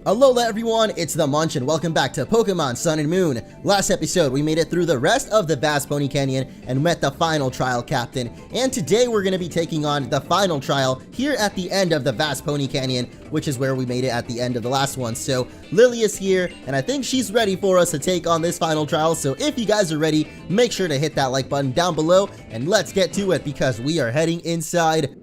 Alola everyone, it's the Munch and welcome back to Pokemon Sun and Moon. Last episode we made it through the rest of the vast Pony Canyon and met the final trial captain, and today we're going to be taking on the final trial here at the end of the vast Pony Canyon, which is where we made it at the end of the last one. So Lily is here and I think she's ready for us to take on this final trial, so if you guys are ready, make sure to hit that like button down below and let's get to it because we are heading inside.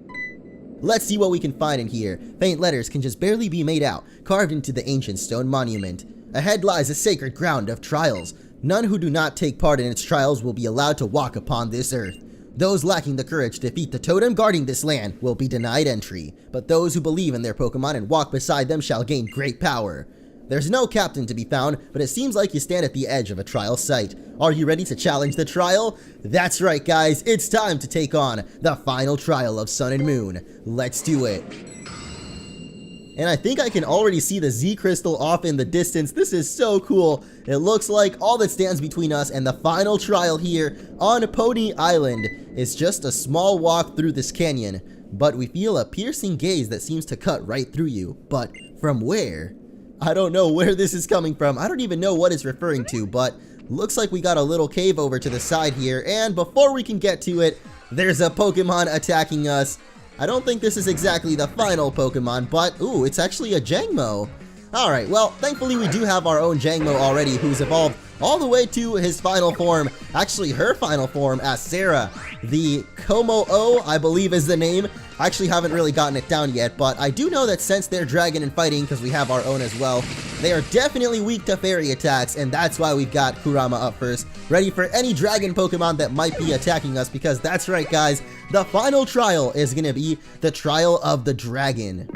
Let's see what we can find in here. Faint letters can just barely be made out, carved into the ancient stone monument. Ahead lies a sacred ground of trials. None who do not take part in its trials will be allowed to walk upon this earth. Those lacking the courage to defeat the totem guarding this land will be denied entry, but those who believe in their Pokemon and walk beside them shall gain great power. There's no captain to be found, but it seems like you stand at the edge of a trial site. Are you ready to challenge the trial? That's right, guys, it's time to take on the final trial of Sun and Moon. Let's do it. And I think I can already see the Z Crystal off in the distance. This is so cool. It looks like all that stands between us and the final trial here on Pony Island is just a small walk through this canyon. But we feel a piercing gaze that seems to cut right through you. But from where? I don't know where this is coming from. I don't even know what it's referring to, but looks like we got a little cave over to the side here, and before we can get to it, there's a Pokemon attacking us. I don't think this is exactly the final Pokemon, but ooh, it's actually a Jangmo. Alright, well, thankfully we do have our own Jangmo already, who's evolved all the way to his final form, actually her final form as Sarah. The Komo-o, I believe is the name. I actually haven't really gotten it down yet, but I do know that since they're dragon and fighting, because we have our own as well, they are definitely weak to fairy attacks, and that's why we've got Kurama up first, ready for any dragon Pokemon that might be attacking us, because that's right guys, the final trial is going to be the Trial of the Dragon.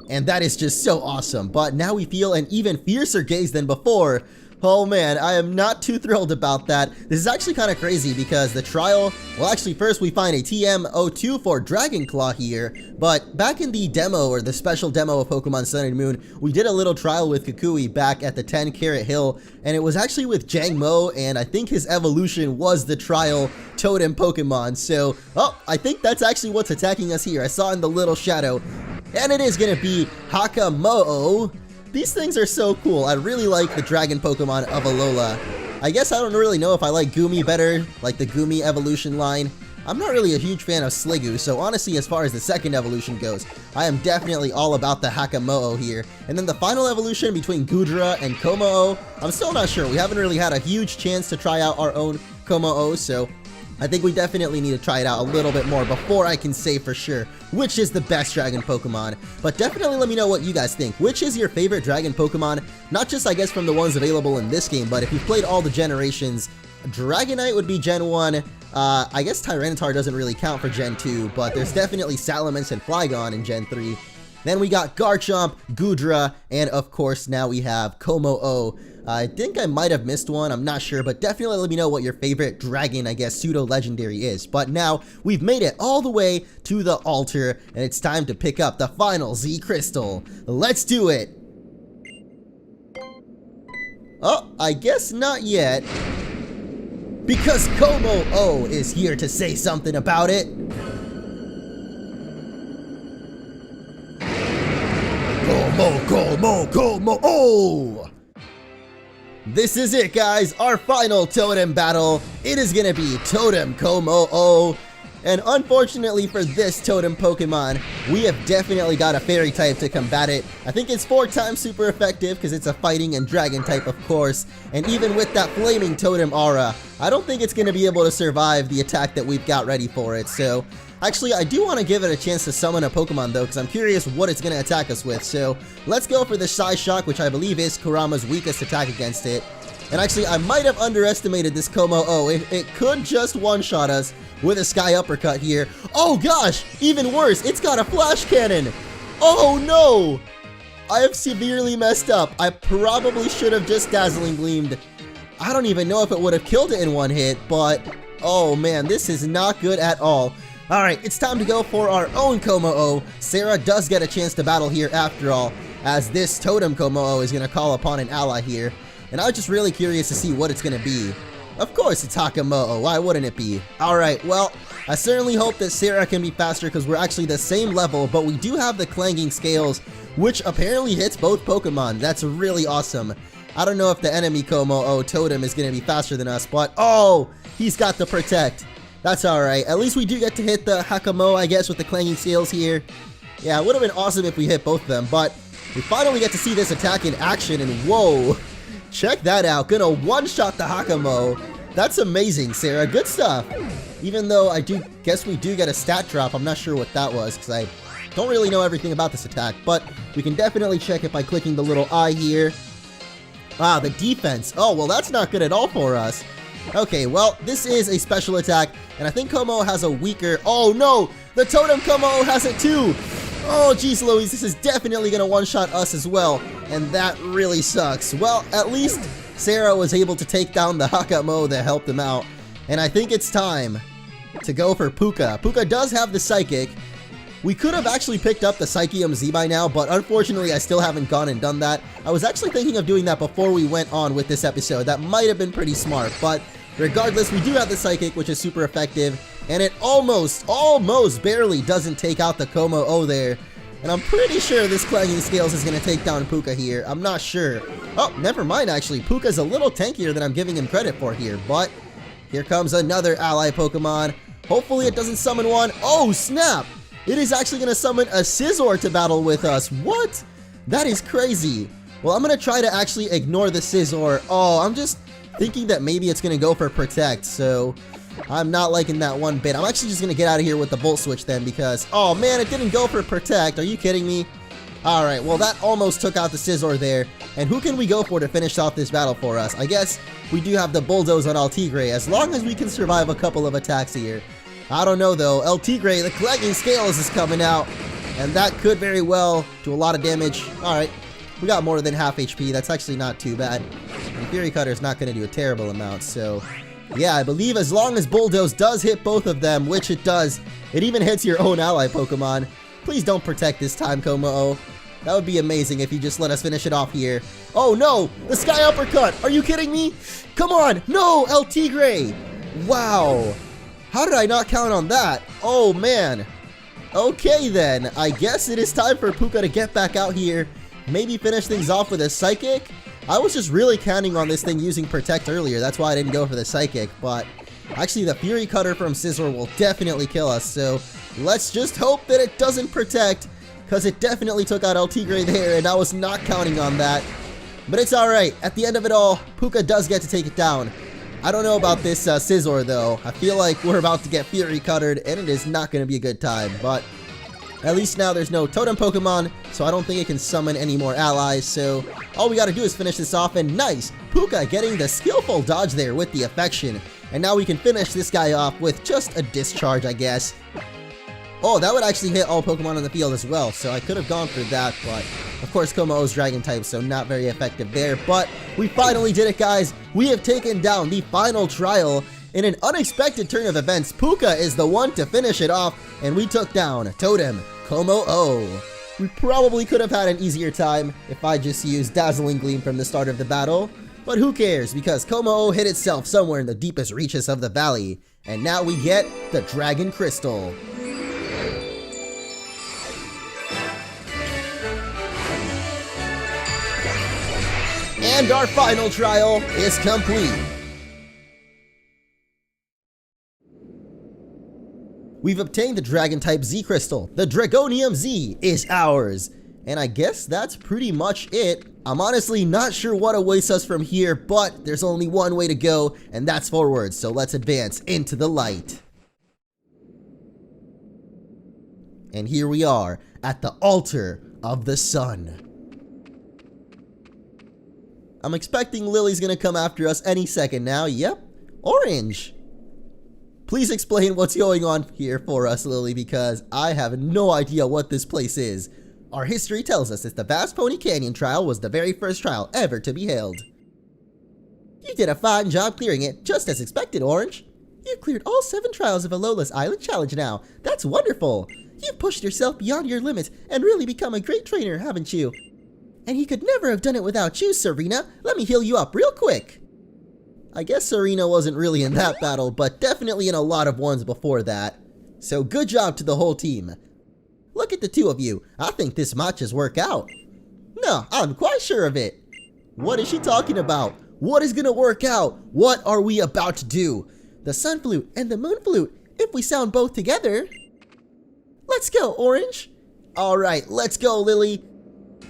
And that is just so awesome, but now we feel an even fiercer gaze than before. Oh man, I am not too thrilled about that. This is actually kind of crazy because the trial, well actually first we find a TM02 for Dragon Claw here, but back in the demo or the special demo of Pokemon Sun and Moon, we did a little trial with Kukui back at the 10 Carat Hill, and it was actually with Jangmo, and I think his evolution was the trial totem Pokemon. So, oh, I think that's actually what's attacking us here. I saw in the little shadow, and it is going to be Hakamo'o. These things are so cool. I really like the dragon Pokemon of Alola. I guess I don't really know if I like Goomy better, like the Goomy evolution line. I'm not really a huge fan of Sliggoo, so honestly as far as the second evolution goes, I am definitely all about the Hakamo'o here. And then the final evolution between Goodra and Komo-o, I'm still not sure. We haven't really had a huge chance to try out our own Komo-o, so I think we definitely need to try it out a little bit more before I can say for sure which is the best dragon Pokemon. But definitely let me know what you guys think. Which is your favorite dragon Pokemon? Not just I guess from the ones available in this game, but if you've played all the generations, Dragonite would be Gen 1. I guess Tyranitar doesn't really count for Gen 2, but there's definitely Salamence and Flygon in Gen 3. Then we got Garchomp, Goodra, and of course now we have Komo-o. I think I might have missed one, I'm not sure, but definitely let me know what your favorite dragon, I guess, pseudo-legendary is. But now, we've made it all the way to the altar, and it's time to pick up the final Z Crystal. Let's do it! Oh, I guess not yet. Because Komo-o is here to say something about it. Komo-o! This is it guys, our final totem battle. It is gonna be Totem Komo-o. And unfortunately for this totem Pokemon, we have definitely got a fairy type to combat it. I think it's 4 times super effective because it's a fighting and dragon type of course. And even with that flaming totem aura, I don't think it's gonna be able to survive the attack that we've got ready for it. So actually, I do want to give it a chance to summon a Pokemon though, because I'm curious what it's going to attack us with. So let's go for the Psy Shock, which I believe is Kurama's weakest attack against it. And actually, I might have underestimated this Komo-o. It could just one-shot us with a Sky Uppercut here. Oh gosh, even worse, it's got a Flash Cannon. Oh no! I have severely messed up. I probably should have just Dazzling Gleamed. I don't even know if it would have killed it in one hit, but oh man, this is not good at all. Alright, it's time to go for our own Komo-o. Sarah does get a chance to battle here after all, as this Totem Komo-o is going to call upon an ally here. And I was just really curious to see what it's going to be. Of course it's Hakamo, why wouldn't it be? Alright, well, I certainly hope that Sarah can be faster because we're actually the same level, but we do have the clanging scales, which apparently hits both Pokemon. That's really awesome. I don't know if the enemy Komo-o Totem is going to be faster than us, but oh, he's got the Protect. That's alright. At least we do get to hit the Hakamo, I guess, with the clanging scales here. Yeah, it would have been awesome if we hit both of them, but we finally get to see this attack in action, and whoa, check that out. Gonna one-shot the Hakamo. That's amazing, Sarah. Good stuff. Even though I do guess we do get a stat drop, I'm not sure what that was, because I don't really know everything about this attack, but we can definitely check it by clicking the little eye here. Ah, the defense. Oh, well, that's not good at all for us. Okay, well, this is a special attack, and I think Como has a weaker... Oh, no! The Totem Como has it, too! Oh, geez, Louise, this is definitely going to one-shot us as well, and that really sucks. Well, at least Sarah was able to take down the Hakamo that helped him out, and I think it's time to go for Puka. Puka does have the Psychic. We could have actually picked up the Psychium Z by now, but unfortunately I still haven't gone and done that. I was actually thinking of doing that before we went on with this episode. That might have been pretty smart, but regardless, we do have the Psychic, which is super effective, and it almost barely doesn't take out the Como-o there. And I'm pretty sure this Clanging Scales is going to take down Puka here. I'm not sure. Oh, never mind actually. Puka's a little tankier than I'm giving him credit for here, but here comes another ally Pokemon. Hopefully it doesn't summon one. Oh, snap! It is actually going to summon a Scizor to battle with us. What? That is crazy. Well, I'm going to try to actually ignore the Scizor. Oh, I'm just thinking that maybe it's going to go for Protect, so I'm not liking that one bit. I'm actually just going to get out of here with the Volt Switch then because, oh man, it didn't go for Protect. Are you kidding me? Alright, well that almost took out the Scizor there. And who can we go for to finish off this battle for us? I guess we do have the Bulldoze on Altigre, as long as we can survive a couple of attacks here. I don't know though. El Tigre, the Clanging Scales is coming out, and that could very well do a lot of damage. Alright, we got more than half HP. That's actually not too bad. And Fury Cutter is not going to do a terrible amount, so yeah, I believe as long as Bulldoze does hit both of them, which it does, it even hits your own ally Pokemon. Please don't Protect this time, Como-o. That would be amazing if you just let us finish it off here. Oh no! The Sky Uppercut! Are you kidding me? Come on! No! El Tigre! Wow! How did I not count on that? Oh man. Okay then, I guess it is time for Puka to get back out here. Maybe finish things off with a Psychic? I was just really counting on this thing using Protect earlier, that's why I didn't go for the Psychic, but actually the Fury Cutter from Scizor will definitely kill us, so let's just hope that it doesn't Protect, because it definitely took out El Tigre there, and I was not counting on that. But it's alright, at the end of it all, Puka does get to take it down. I don't know about this Scizor though. I feel like we're about to get Fury Cuttered, and it is not going to be a good time, but at least now there's no Totem Pokemon, so I don't think it can summon any more allies, so all we gotta do is finish this off, and nice! Puka getting the skillful dodge there with the Affection, and now we can finish this guy off with just a Discharge, I guess. Oh, that would actually hit all Pokemon on the field as well, so I could have gone for that, but of course Como-o's Dragon type, so not very effective there, but we finally did it, guys! We have taken down the final trial. In an unexpected turn of events, Puka is the one to finish it off, and we took down Totem Como-o. We probably could have had an easier time if I just used Dazzling Gleam from the start of the battle, but who cares, because Como-o hid itself somewhere in the deepest reaches of the valley, and now we get the Dragon Crystal. And our final trial is complete. We've obtained the Dragon-type Z Crystal. The Dragonium Z is ours. And I guess that's pretty much it. I'm honestly not sure what awaits us from here, but there's only one way to go, and that's forward. So let's advance into the light. And here we are at the altar of the sun. I'm expecting Lily's gonna come after us any second now. Yep, Orange. Please explain what's going on here for us, Lily, because I have no idea what this place is. Our history tells us that the Vast Pony Canyon trial was the very first trial ever to be held. You did a fine job clearing it, just as expected, Orange. You've cleared all 7 trials of Alola's Island Challenge now. That's wonderful. You've pushed yourself beyond your limits and really become a great trainer, haven't you? And he could never have done it without you, Serena. Let me heal you up real quick. I guess Serena wasn't really in that battle, but definitely in a lot of ones before that. So good job to the whole team. Look at the two of you. I think this matches work out. No, I'm quite sure of it. What is she talking about? What is gonna work out? What are we about to do? The sun flute and the moon flute, if we sound both together. Let's go, Orange. All right, let's go, Lily.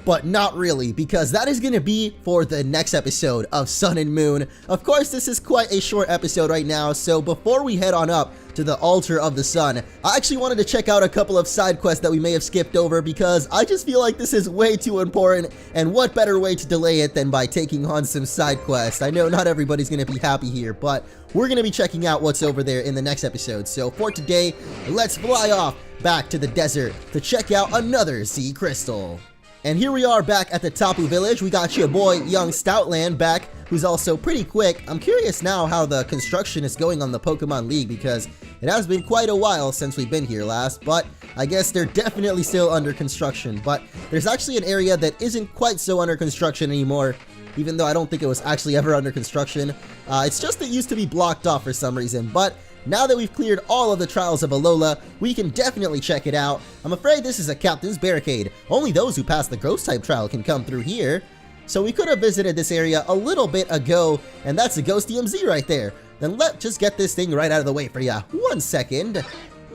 But not really, because that is going to be for the next episode of Sun and Moon. Of course, this is quite a short episode right now, so before we head on up to the altar of the sun, I actually wanted to check out a couple of side quests that we may have skipped over, because I just feel like this is way too important, and what better way to delay it than by taking on some side quests. I know not everybody's going to be happy here, but we're going to be checking out what's over there in the next episode. So for today, let's fly off back to the desert to check out another Z Crystal. And here we are back at the Tapu Village. We got your boy, Young Stoutland, back, who's also pretty quick. I'm curious now how the construction is going on the Pokemon League, because it has been quite a while since we've been here last, but I guess they're definitely still under construction. But there's actually an area that isn't quite so under construction anymore, even though I don't think it was actually ever under construction. It's just it used to be blocked off for some reason, but now that we've cleared all of the trials of Alola, we can definitely check it out. I'm afraid this is a Captain's Barricade. Only those who pass the Ghost type trial can come through here. So we could have visited this area a little bit ago, and that's a Ghost EMZ right there. Then let's just get this thing right out of the way for ya. 1 second.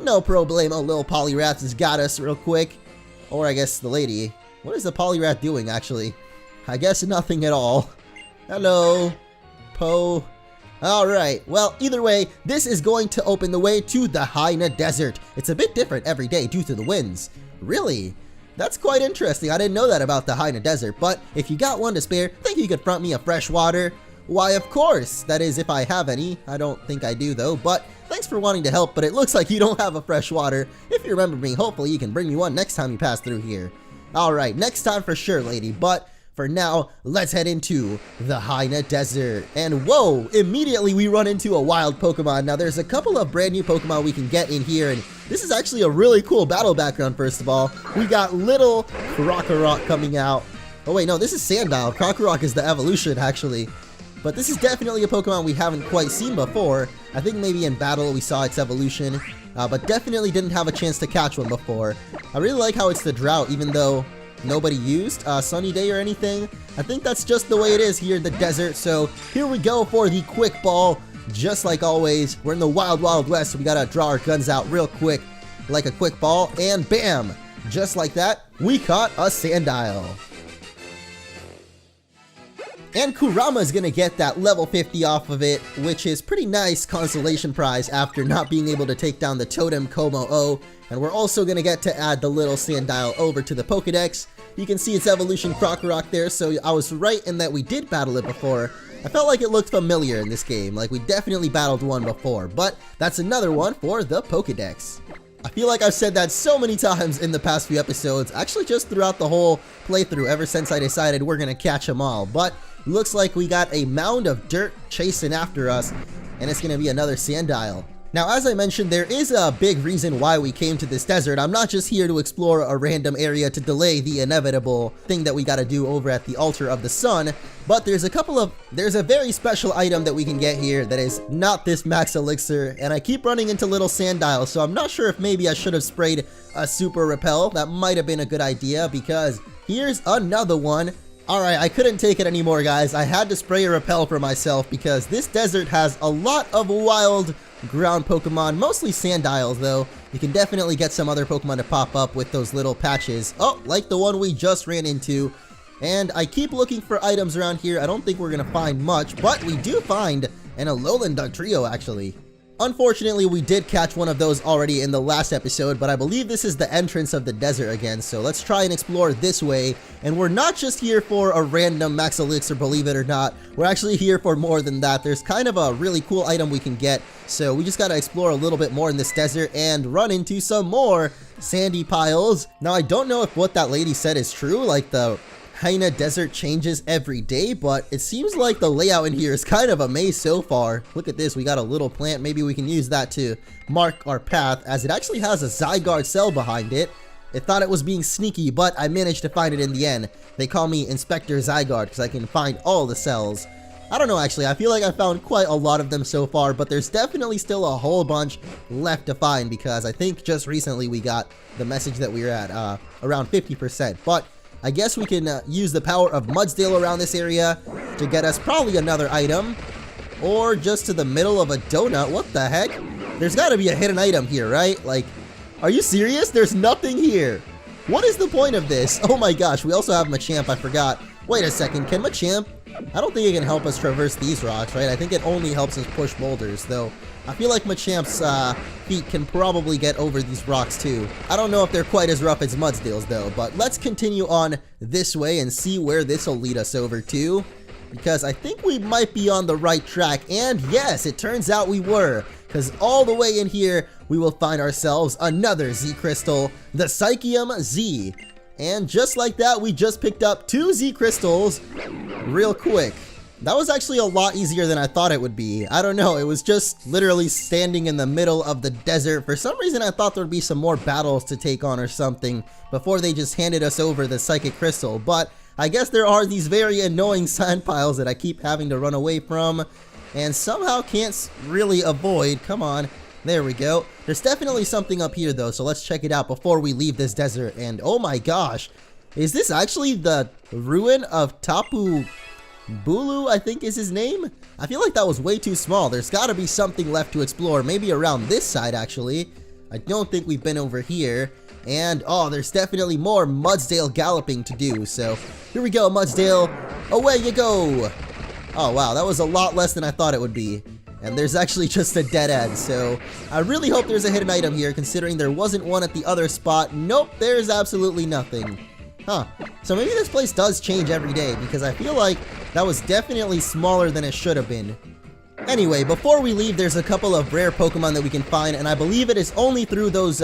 No problemo, little Poliwrath has got us real quick. Or I guess the lady. What is the Poliwrath doing, actually? I guess nothing at all. Hello, Po. Alright, well, either way, this is going to open the way to the Haina Desert. It's a bit different every day due to the winds. Really? That's quite interesting. I didn't know that about the Haina Desert, but if you got one to spare, think you could front me a fresh water? Why, of course. That is, if I have any. I don't think I do, though, but thanks for wanting to help, but it looks like you don't have a fresh water. If you remember me, hopefully you can bring me one next time you pass through here. Alright, next time for sure, lady, but for now, let's head into the Haina Desert. And whoa, immediately we run into a wild Pokemon. Now there's a couple of brand new Pokemon we can get in here, and this is actually a really cool battle background. First of all, we got little Krokorok coming out. Oh wait, no, this is Sandile. Krokorok is the evolution actually. But this is definitely a Pokemon we haven't quite seen before. I think maybe in battle we saw its evolution, but definitely didn't have a chance to catch one before. I really like how it's the drought, even though nobody used Sunny Day or anything. I think that's just the way it is here in the desert. So here we go for the quick ball. Just like always, we're in the wild west, so we gotta draw our guns out real quick like a quick ball, and bam, just like that, we caught a Sandile. And Kurama's gonna get that level 50 off of it, which is pretty nice consolation prize after not being able to take down the Totem Como-O. And we're also gonna get to add the little Sandile over to the Pokedex. You can see its evolution Krokorok there, so I was right in that we did battle it before. I felt like it looked familiar in this game, like we definitely battled one before, but that's another one for the Pokedex. I feel like I've said that so many times in the past few episodes, actually just throughout the whole playthrough ever since I decided we're gonna catch them all, but looks like we got a mound of dirt chasing after us, and it's gonna be another Sandile. Now, as I mentioned, there is a big reason why we came to this desert. I'm not just here to explore a random area to delay the inevitable thing that we gotta do over at the altar of the sun, but there's a very special item that we can get here that is not this max elixir, and I keep running into little Sandile, so I'm not sure if maybe I should have sprayed a super repel. That might have been a good idea, because here's another one. Alright, I couldn't take it anymore, guys. I had to spray a repel for myself because this desert has a lot of wild ground Pokemon, mostly Sandiles though. You can definitely get some other Pokemon to pop up with those little patches. Oh, like the one we just ran into. And I keep looking for items around here. I don't think we're gonna find much, but we do find an Alolan Dugtrio actually. Unfortunately, we did catch one of those already in the last episode, but I believe this is the entrance of the desert again, so let's try and explore this way. And we're not just here for a random max elixir, believe it or not. We're actually here for more than that. There's kind of a really cool item we can get, so we just gotta explore a little bit more in this desert and run into some more sandy piles. Now, I don't know if what that lady said is true, like the Haina Desert changes every day, but it seems like the layout in here is kind of a maze so far. Look at this, we got a little plant. Maybe we can use that to mark our path, as it actually has a Zygarde cell behind it. It thought it was being sneaky, but I managed to find it in the end. They call me Inspector Zygarde because I can find all the cells. I don't know actually, I feel like I found quite a lot of them so far, but there's definitely still a whole bunch left to find because I think just recently we got the message that we were at around 50%. But I guess we can use the power of Mudsdale around this area to get us probably another item. Or just to the middle of a donut. What the heck? There's gotta be a hidden item here, right? Like, are you serious? There's nothing here. What is the point of this? Oh my gosh, we also have Machamp, I forgot. Wait a second, can Machamp? I don't think it can help us traverse these rocks, right? I think it only helps us push boulders, though. I feel like Machamp's feet can probably get over these rocks too. I don't know if they're quite as rough as Mudsdale's though, but let's continue on this way and see where this will lead us over to. Because I think we might be on the right track, and yes, it turns out we were. Because all the way in here, we will find ourselves another Z Crystal, the Psychium Z. And just like that, we just picked up 2 Z Crystals real quick. That was actually a lot easier than I thought it would be. I don't know, it was just literally standing in the middle of the desert. For some reason, I thought there would be some more battles to take on or something before they just handed us over the Psychic Crystal. But I guess there are these very annoying sand piles that I keep having to run away from and somehow can't really avoid. Come on. There we go. There's definitely something up here though, so let's check it out before we leave this desert. And oh my gosh, is this actually the ruin of Tapu Bulu, I think is his name? I feel like that was way too small. There's gotta be something left to explore, maybe around this side actually. I don't think we've been over here. And oh, there's definitely more Mudsdale galloping to do, so here we go, Mudsdale, away you go. Oh wow, that was a lot less than I thought it would be. And there's actually just a dead end, so I really hope there's a hidden item here, considering there wasn't one at the other spot. Nope, there's absolutely nothing. Huh, so maybe this place does change every day, because I feel like that was definitely smaller than it should have been. Anyway, before we leave, there's a couple of rare Pokemon that we can find, and I believe it is only through those,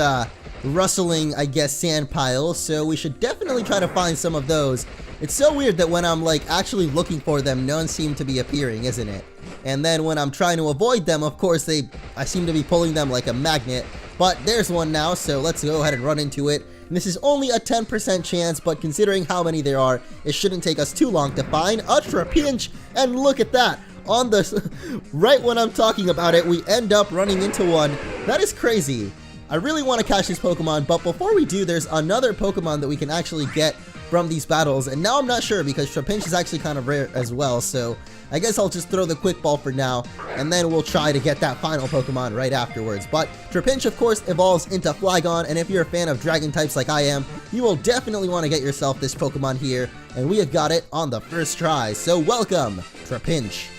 rustling, I guess, sand piles, so we should definitely try to find some of those. It's so weird that when I'm, like, actually looking for them, none seem to be appearing, isn't it? And then when I'm trying to avoid them, of course, I seem to be pulling them like a magnet. But there's one now, so let's go ahead and run into it. And this is only a 10% chance, but considering how many there are, it shouldn't take us too long to find a Trapinch. And look at that! On the right when I'm talking about it, we end up running into one. That is crazy. I really want to catch this Pokemon, but before we do, there's another Pokemon that we can actually get from these battles, and now I'm not sure because Trapinch is actually kind of rare as well, so I guess I'll just throw the Quick Ball for now, and then we'll try to get that final Pokemon right afterwards. But Trapinch, of course, evolves into Flygon, and if you're a fan of Dragon types like I am, you will definitely want to get yourself this Pokemon here, and we have got it on the first try, so welcome, Trapinch.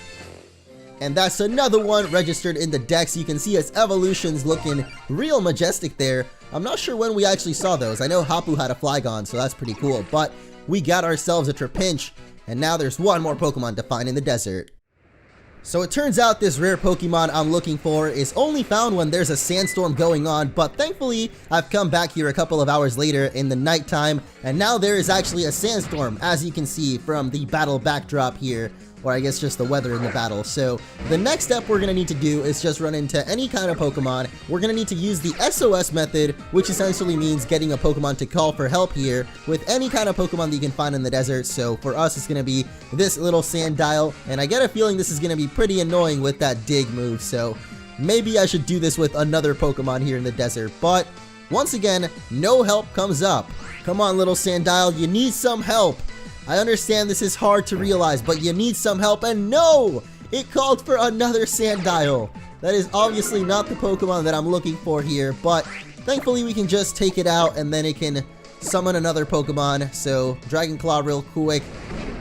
And that's another one registered in the deck, so you can see its evolutions looking real majestic there. I'm not sure when we actually saw those. I know Hapu had a Flygon, so that's pretty cool. But we got ourselves a Trapinch, and now there's one more Pokemon to find in the desert. So it turns out this rare Pokemon I'm looking for is only found when there's a sandstorm going on, but thankfully I've come back here a couple of hours later in the nighttime, and now there is actually a sandstorm, as you can see from the battle backdrop here. Or I guess just the weather in the battle. So the next step we're going to need to do is just run into any kind of Pokemon. We're going to need to use the SOS method, which essentially means getting a Pokemon to call for help here with any kind of Pokemon that you can find in the desert. So for us, it's going to be this little Sandile, and I get a feeling this is going to be pretty annoying with that dig move. So maybe I should do this with another Pokemon here in the desert. But once again, no help comes up. Come on, little Sandile, you need some help. I understand this is hard to realize, but you need some help, and no! It called for another Sandile. That is obviously not the Pokemon that I'm looking for here, but thankfully we can just take it out, and then it can summon another Pokemon. So, Dragon Claw real quick,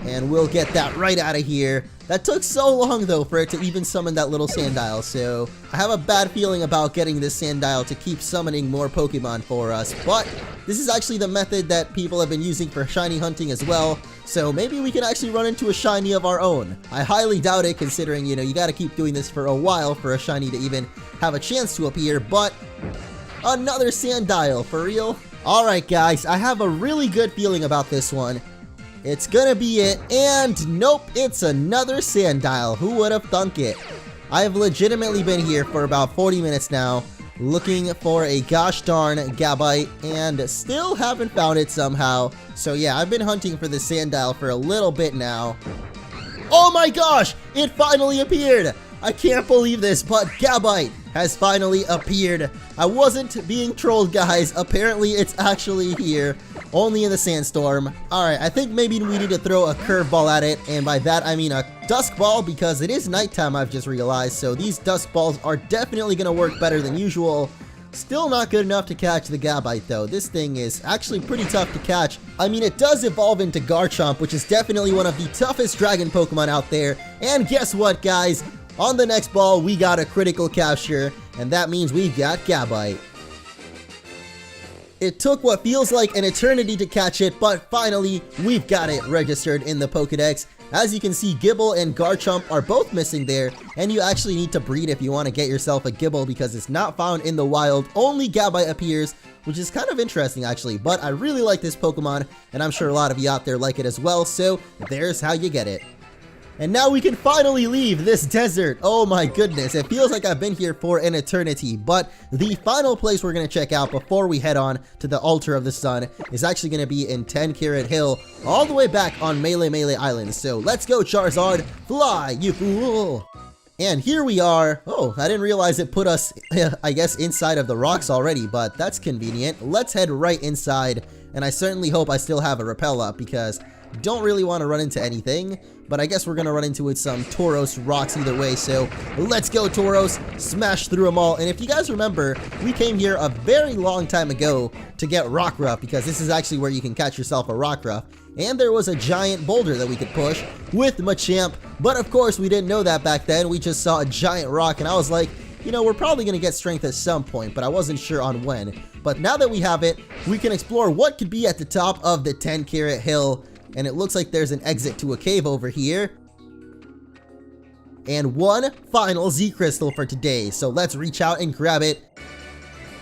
and we'll get that right out of here. That took so long, though, for it to even summon that little Sandile, so I have a bad feeling about getting this Sandile to keep summoning more Pokemon for us, but this is actually the method that people have been using for shiny hunting as well, so maybe we can actually run into a shiny of our own. I highly doubt it, considering, you know, you gotta keep doing this for a while for a shiny to even have a chance to appear, but another Sandile, for real? Alright guys, I have a really good feeling about this one. It's gonna be it, and nope, it's another Sandile. Who would have thunk it? I've legitimately been here for about 40 minutes now, looking for a gosh darn Gabite, and still haven't found it somehow. So yeah, I've been hunting for the Sandile for a little bit now. Oh my gosh, it finally appeared. I can't believe this, but Gabite has finally appeared. I wasn't being trolled, guys. Apparently, it's actually here, only in the Sandstorm. Alright, I think maybe we need to throw a curveball at it, and by that I mean a dusk ball, because it is nighttime, I've just realized, so these dusk balls are definitely going to work better than usual. Still not good enough to catch the Gabite, though. This thing is actually pretty tough to catch. I mean, it does evolve into Garchomp, which is definitely one of the toughest dragon Pokemon out there, and guess what, guys? On the next ball, we got a critical capture, and that means we got Gabite. It took what feels like an eternity to catch it, but finally, we've got it registered in the Pokedex. As you can see, Gible and Garchomp are both missing there, and you actually need to breed if you want to get yourself a Gible because it's not found in the wild. Only Gabite appears, which is kind of interesting actually, but I really like this Pokemon, and I'm sure a lot of you out there like it as well, so there's how you get it. And now we can finally leave this desert. Oh my goodness, it feels like I've been here for an eternity, but the final place we're going to check out before we head on to the Altar of the Sun is actually going to be in 10 Carat Hill, all the way back on Melee Island. So let's go, Charizard, fly, you fool! And here we are. Oh, I didn't realize it put us, I guess, inside of the rocks already, but that's convenient. Let's head right inside, and I certainly hope I still have a rappel up because I don't really want to run into anything, but I guess we're going to run into some Tauros rocks either way, so let's go, Tauros, smash through them all. And if you guys remember, we came here a very long time ago to get Rockruff, because this is actually where you can catch yourself a Rockruff. And there was a giant boulder that we could push with Machamp, but of course we didn't know that back then. We just saw a giant rock, and I was like, you know, we're probably going to get strength at some point, but I wasn't sure on when. But now that we have it, we can explore what could be at the top of the 10 Carat Hill. And it looks like there's an exit to a cave over here. And one final Z Crystal for today. So let's reach out and grab it.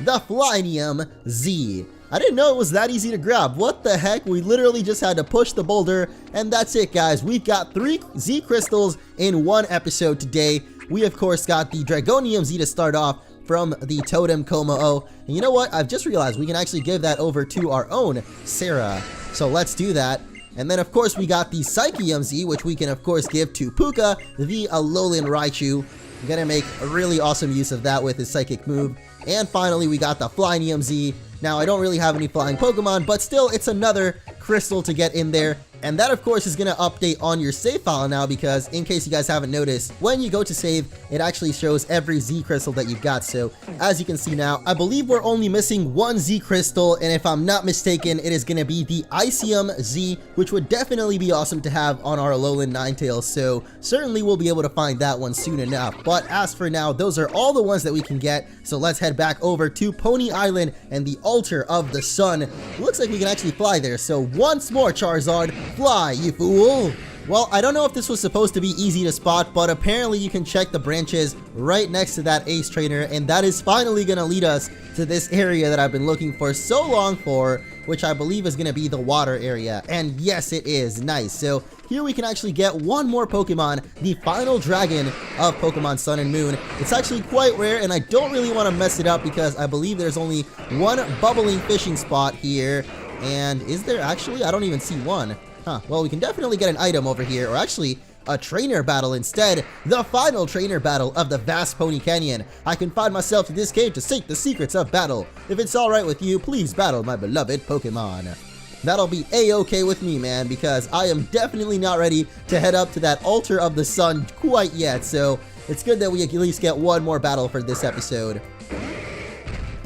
The Flynium Z. I didn't know it was that easy to grab. What the heck? We literally just had to push the boulder. And that's it, guys. We've got 3 Z Crystals in one episode today. We, of course, got the Dragonium Z to start off from the Totem Como-o. And you know what? I've just realized we can actually give that over to our own Sarah. So let's do that. And then, of course, we got the Psychium Z, which we can, of course, give to Puka, the Alolan Raichu. I'm gonna make a really awesome use of that with his Psychic move. And finally, we got the Flynium Z. Now, I don't really have any flying Pokemon, but still, it's another crystal to get in there. And that, of course, is going to update on your save file now, because in case you guys haven't noticed, when you go to save, it actually shows every Z crystal that you've got. So as you can see now, I believe we're only missing 1 Z crystal, and if I'm not mistaken, it is going to be the Icium Z, which would definitely be awesome to have on our Alolan Ninetales. So certainly we'll be able to find that one soon enough. But as for now, those are all the ones that we can get. So let's head back over to Pony Island and the Altar of the Sun. Looks like we can actually fly there. So once more, Charizard, fly, you fool! Well, I don't know if this was supposed to be easy to spot, but apparently you can check the branches right next to that Ace Trainer, and that is finally going to lead us to this area that I've been looking for so long for, which I believe is going to be the water area. And yes, it is. Nice. So here we can actually get one more Pokemon, the final dragon of Pokemon Sun and Moon. It's actually quite rare, and I don't really want to mess it up because I believe there's only one bubbling fishing spot here. And is there actually? I don't even see one. Huh, well, we can definitely get an item over here, or actually a trainer battle instead. The final trainer battle of the vast Pony Canyon. I confine myself to this cave to seek the secrets of battle. If it's alright with you, please battle my beloved Pokemon. That'll be a-okay with me, man, because I am definitely not ready to head up to that Altar of the Sun quite yet, so it's good that we at least get one more battle for this episode.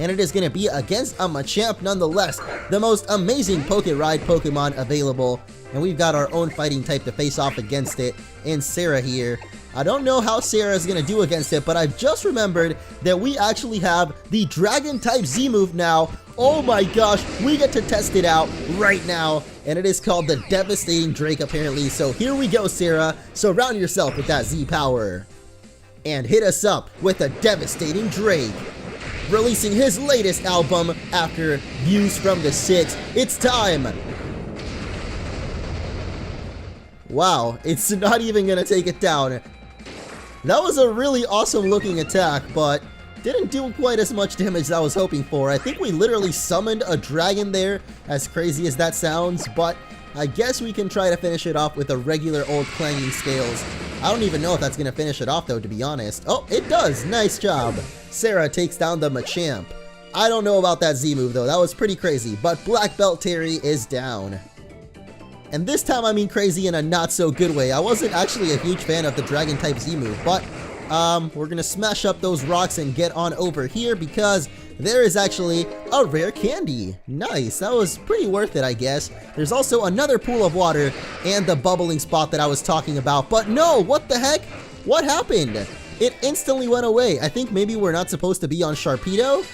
And it is going to be against a Machamp nonetheless, the most amazing Poké-Ride Pokemon available. And we've got our own fighting type to face off against it in Sarah here. I don't know how Sarah is going to do against it, but I've just remembered that we actually have the Dragon type Z move now. Oh my gosh, we get to test it out right now. And it is called the Devastating Drake apparently. So here we go, Sarah. Surround yourself with that Z power. And hit us up with a Devastating Drake. Releasing his latest album after Views from the 6. It's time! Wow, it's not even gonna take it down. That was a really awesome looking attack, but didn't do quite as much damage as I was hoping for. I think we literally summoned a dragon there, as crazy as that sounds, but I guess we can try to finish it off with a regular old clanging scales. I don't even know if that's going to finish it off though, to be honest. Oh, it does. Nice job. Sarah takes down the Machamp. I don't know about that Z move though. That was pretty crazy. But Black Belt Terry is down. And this time I mean crazy in a not so good way. I wasn't actually a huge fan of the Dragon type Z move, but we're going to smash up those rocks and get on over here because there is actually a rare candy. Nice. That was pretty worth it, I guess. There's also another pool of water and the bubbling spot that I was talking about. But no, what the heck? What happened? It instantly went away. I think maybe we're not supposed to be on Sharpedo?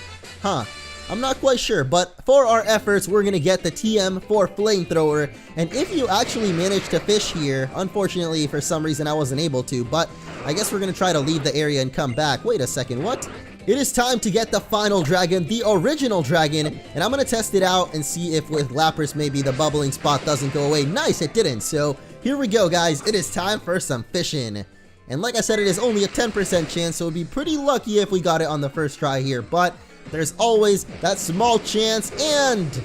Huh. I'm not quite sure, but for our efforts, we're going to get the TM for Flamethrower. And if you actually manage to fish here, unfortunately, for some reason, I wasn't able to, but I guess we're going to try to leave the area and come back. Wait a second, what? It is time to get the final dragon, the original dragon, and I'm going to test it out and see if with Lapras maybe the bubbling spot doesn't go away. Nice, it didn't. So here we go, guys. It is time for some fishing. And like I said, it is only a 10% chance, so it would be pretty lucky if we got it on the first try here, but there's always that small chance, and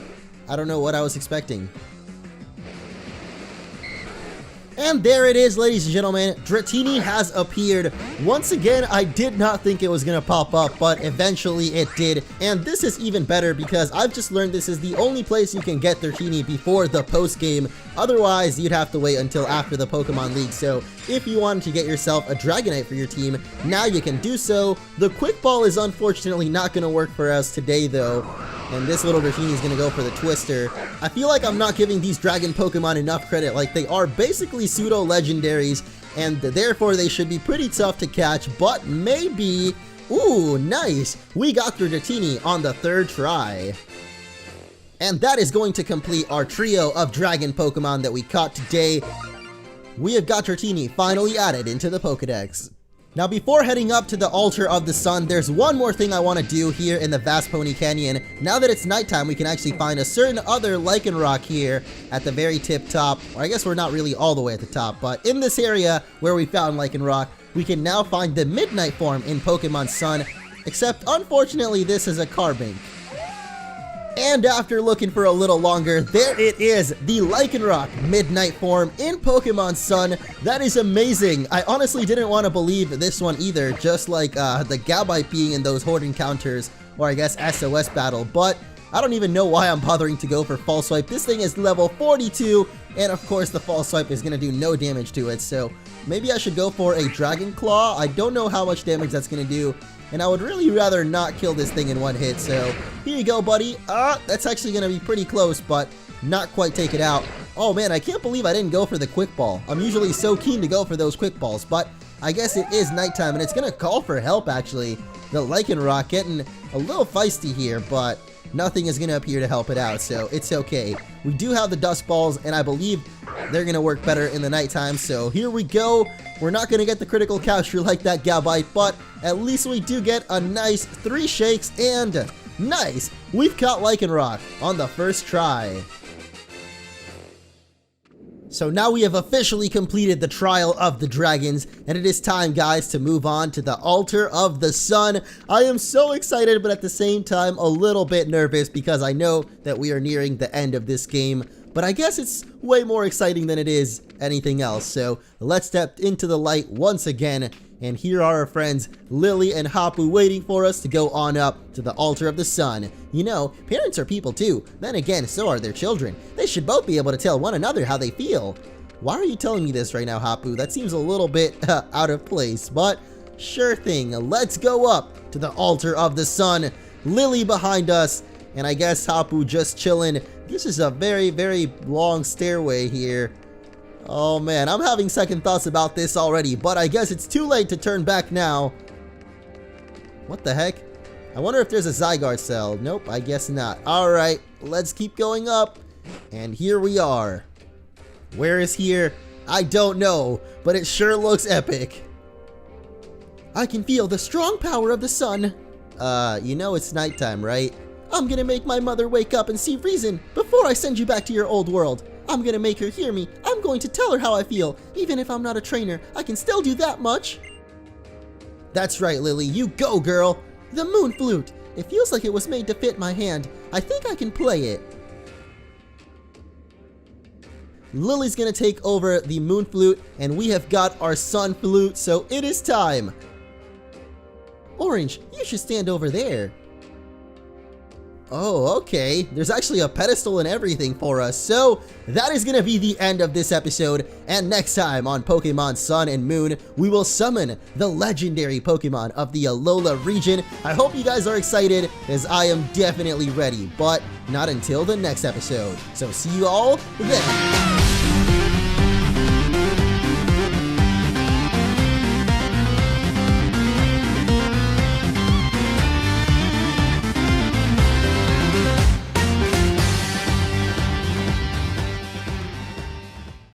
I don't know what I was expecting. And there it is, ladies and gentlemen. Dratini has appeared. Once again, I did not think it was going to pop up, but eventually it did. And this is even better because I've just learned this is the only place you can get Dratini before the post-game. Otherwise, you'd have to wait until after the Pokemon League. So if you wanted to get yourself a Dragonite for your team, now you can do so. The Quick Ball is unfortunately not going to work for us today, though. And this little Dratini is going to go for the Twister. I feel like I'm not giving these Dragon Pokemon enough credit. Like, they are basically pseudo-legendaries, and therefore they should be pretty tough to catch, but maybe... Ooh, nice! We got through Dratini on the third try. And that is going to complete our trio of Dragon Pokemon that we caught today. We have got Dratini finally added into the Pokedex. Now before heading up to the Altar of the Sun, there's one more thing I want to do here in the Vast Pony Canyon. Now that it's nighttime, we can actually find a certain other Lichen Rock here at the very tip top. Or I guess we're not really all the way at the top, but in this area where we found Lichen Rock, we can now find the Midnight form in Pokemon Sun, except unfortunately this is a Carbink. And after looking for a little longer, there it is, the Lichen Rock Midnight form in Pokemon Sun. That is amazing. I honestly didn't want to believe this one either, just like the Gabite being in those Horde encounters, or I guess SOS battle, but I don't even know why I'm bothering to go for False Swipe. This thing is level 42, and of course the False Swipe is going to do no damage to it, so maybe I should go for a Dragon Claw. I don't know how much damage that's going to do, and I would really rather not kill this thing in one hit, so here you go, buddy. That's actually going to be pretty close, but not quite take it out. Oh man, I can't believe I didn't go for the Quick Ball. I'm usually so keen to go for those Quick Balls, but I guess it is nighttime, and it's going to call for help, actually. The Lichen Rock getting a little feisty here, but nothing is going to appear to help it out, so it's okay. We do have the Dust Balls, and I believe they're going to work better in the nighttime, so here we go. We're not going to get the critical capture like that Gabite, but at least we do get a nice 3 shakes, and nice! We've caught Lichen Rock on the first try. So now we have officially completed the Trial of the Dragons, and it is time, guys, to move on to the Altar of the Sun. I am so excited, but at the same time, a little bit nervous because I know that we are nearing the end of this game. But I guess it's way more exciting than it is anything else. So let's step into the light once again. And here are our friends Lily and Hapu waiting for us to go on up to the Altar of the Sun. You know, parents are people too. Then again, so are their children. They should both be able to tell one another how they feel. Why are you telling me this right now, Hapu? That seems a little bit out of place, but sure thing. Let's go up to the Altar of the Sun. Lily behind us, and I guess Hapu just chilling. This is a very, very long stairway here. Oh man, I'm having second thoughts about this already, but I guess it's too late to turn back now. What the heck? I wonder if there's a Zygarde cell. Nope, I guess not. Alright, let's keep going up. And here we are. Where is here? I don't know, but it sure looks epic. I can feel the strong power of the sun. You know it's nighttime, right? I'm gonna make my mother wake up and see reason before I send you back to your old world. I'm gonna make her hear me. I'm going to tell her how I feel. Even if I'm not a trainer, I can still do that much. That's right, Lily. You go, girl. The Moon Flute. It feels like it was made to fit my hand. I think I can play it. Lily's gonna take over the Moon Flute, and we have got our Sun Flute, so it is time. Orange, you should stand over there. Oh, okay. There's actually a pedestal and everything for us. So that is going to be the end of this episode. And next time on Pokemon Sun and Moon, we will summon the legendary Pokemon of the Alola region. I hope you guys are excited, as I am definitely ready. But not until the next episode. So see you all then.